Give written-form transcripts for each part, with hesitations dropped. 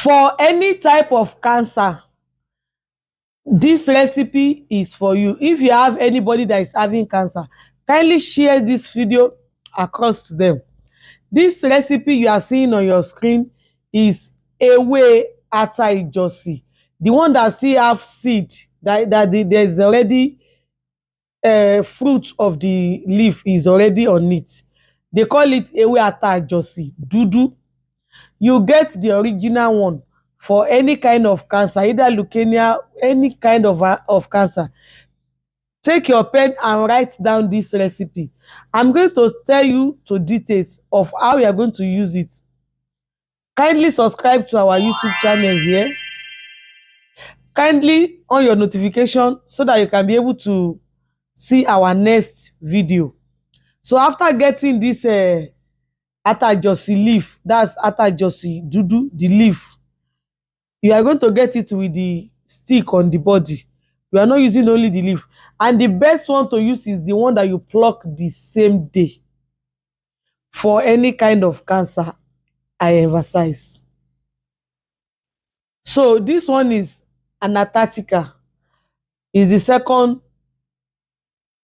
For any type of cancer, this recipe is for you. If you have anybody that is having cancer, kindly share this video across to them. This recipe you are seeing on your screen is ewe ata ijosi, the one that still have seed, there's already fruit of the leaf is already on it. They call it ewe ata ijosi dudu. You get the original one for any kind of cancer, either leukemia, any kind of cancer. Take your pen and write down this recipe. I'm going to tell you to details of how we are going to use it. Kindly subscribe to our YouTube channel here. Kindly on your notification so that you can be able to see our next video. So after getting this atajosi leaf, that's atajosi dudu, the leaf, you are going to get it with the stick on the body. You are not using only the leaf. And the best one to use is the one that you pluck the same day for any kind of cancer, I emphasize. So this one is Anastatica. Is the second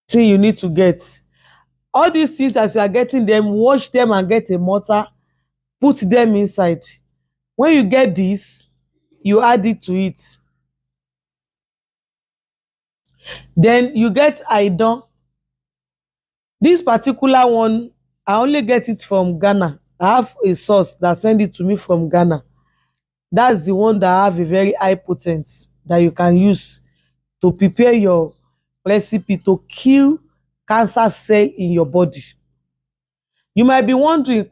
thing you need to get. All these things, as you are getting them, wash them and get a mortar, put them inside. When you get this, you add it to it. Then you get Idan. This particular one, I only get it from Ghana. I have a source that sent it to me from Ghana. That's the one that have a very high potency that you can use to prepare your recipe to kill cancer cell in your body. You might be wondering,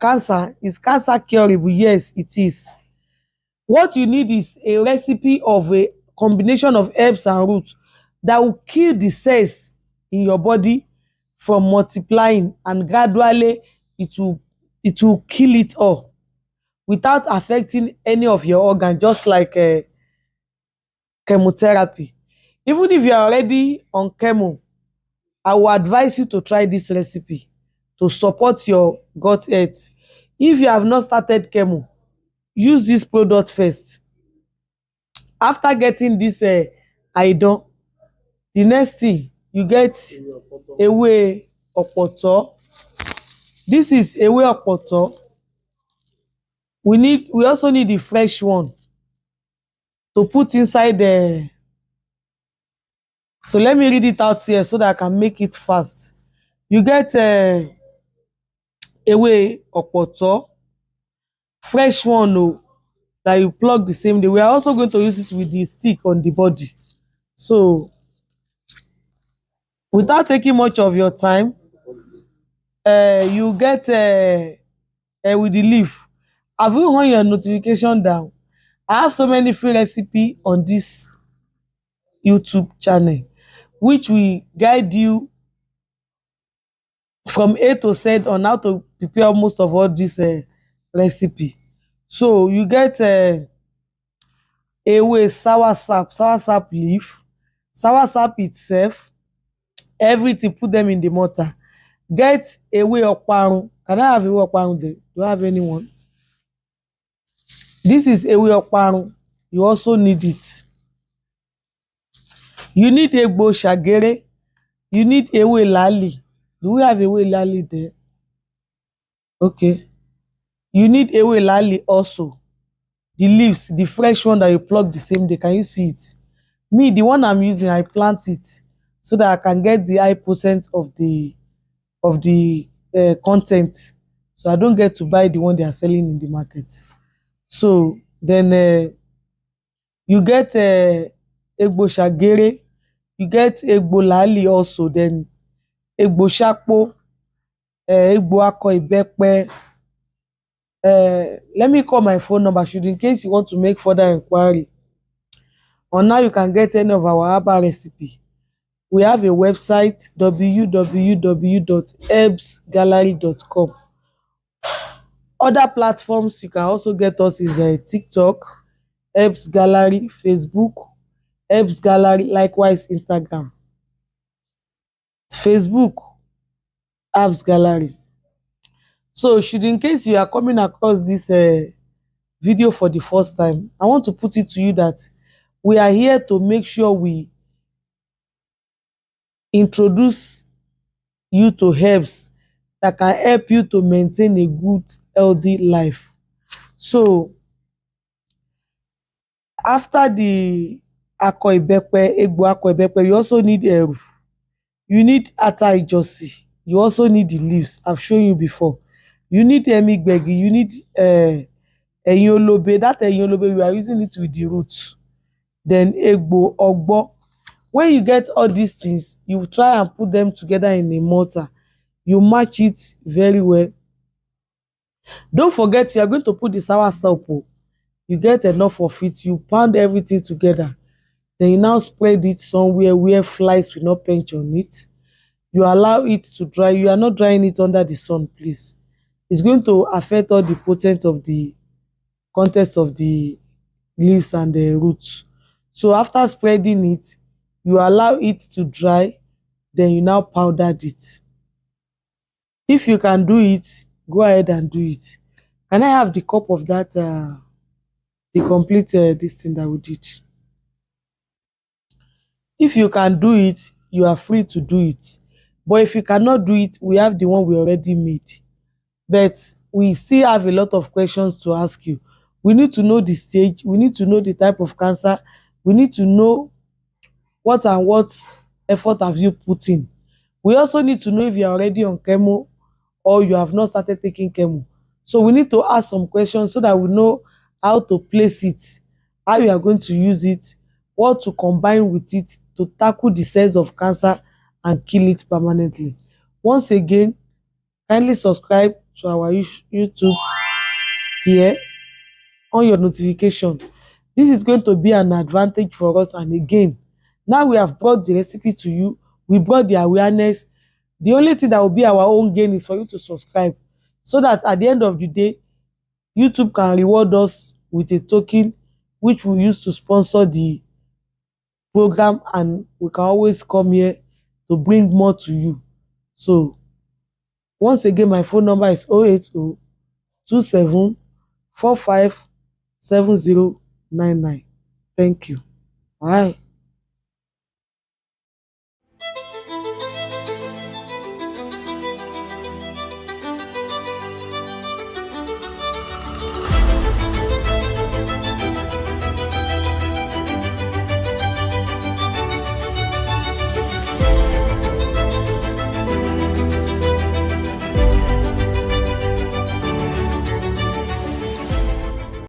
is cancer curable? Yes, it is. What you need is a recipe of a combination of herbs and roots that will kill the cells in your body from multiplying, and gradually it will kill it all without affecting any of your organs, just like chemotherapy. Even if you are already on chemo, I will advise you to try this recipe to support your gut health. If you have not started chemo, use this product first. After getting this Idan, the next thing you get ewe opoto. This is ewe opoto. We also need the fresh one to put inside the. So let me read it out here so that I can make it fast. You get ewe opoto, fresh one that you plug the same day. We are also going to use it with the stick on the body. So without taking much of your time, you get with the leaf. Have you run your notification down? I have so many free recipes on this YouTube channel, which will guide you from A to Z on how to prepare most of all this recipe. So you get ewe soursap leaf, soursap itself, everything, put them in the mortar. Get ewe oparun. Can I have ewe oparun there? Do I have anyone? This is ewe oparun. You also need it. You need egbo shagere. You need ewe lali. Do we have ewe lali there? Okay. You need ewe lali also. The leaves, the fresh one that you pluck the same day. Can you see it? Me, the one I'm using, I plant it so that I can get the high percent of the content. So I don't get to buy the one they are selling in the market. So then you get egbo shagere, you get egbo lali also, then egbo shakpo, egbo ako ibepe. Let me call my phone number in case you want to make further inquiry. Or now you can get any of our herbal recipe. We have a website, www.herbsgallery.com. Other platforms you can also get us is TikTok, Herbs Gallery, Facebook, Herbs Gallery, likewise Instagram. Facebook, Herbs Gallery. So should in case you are coming across this video for the first time, I want to put it to you that we are here to make sure we introduce you to herbs that can help you to maintain a good, healthy life. So after the akọ ìbẹ́pẹ, egbò akọ ìbẹ́pẹ, you also need ẹ̀rù. You need ata ìjọsìn. You also need the leaves. I've shown you before. You need emigbegi. You need ẹ̀yìn olóbe. That ẹ̀yìn olóbe, we are using it with the roots. Then egbò ọgbọ́. When you get all these things, you try and put them together in a mortar. You match it very well. Don't forget, you are going to put the sour soup. You get enough of it. You pound everything together. Then you now spread it somewhere where flies will not perch on it. You allow it to dry. You are not drying it under the sun, please. It's going to affect all the potency of the contents of the leaves and the roots. So after spreading it, you allow it to dry. Then you now powdered it. If you can do it, go ahead and do it. Can I have the cup of that, the complete this thing that we did? If you can do it, you are free to do it. But if you cannot do it, we have the one we already made. But we still have a lot of questions to ask you. We need to know the stage. We need to know the type of cancer. We need to know what effort have you put in. We also need to know if you are already on chemo or you have not started taking chemo. So we need to ask some questions so that we know how to place it, how you are going to use it, what to combine with it to tackle the cells of cancer and kill it permanently. Once again, kindly subscribe to our YouTube here on your notification. This is going to be an advantage for us. And again, now we have brought the recipe to you. We brought the awareness. The only thing that will be our own gain is for you to subscribe, so that at the end of the day, YouTube can reward us with a token which we use to sponsor the program, and we can always come here to bring more to you. So once again, my phone number is 08027457099. Thank you. Bye.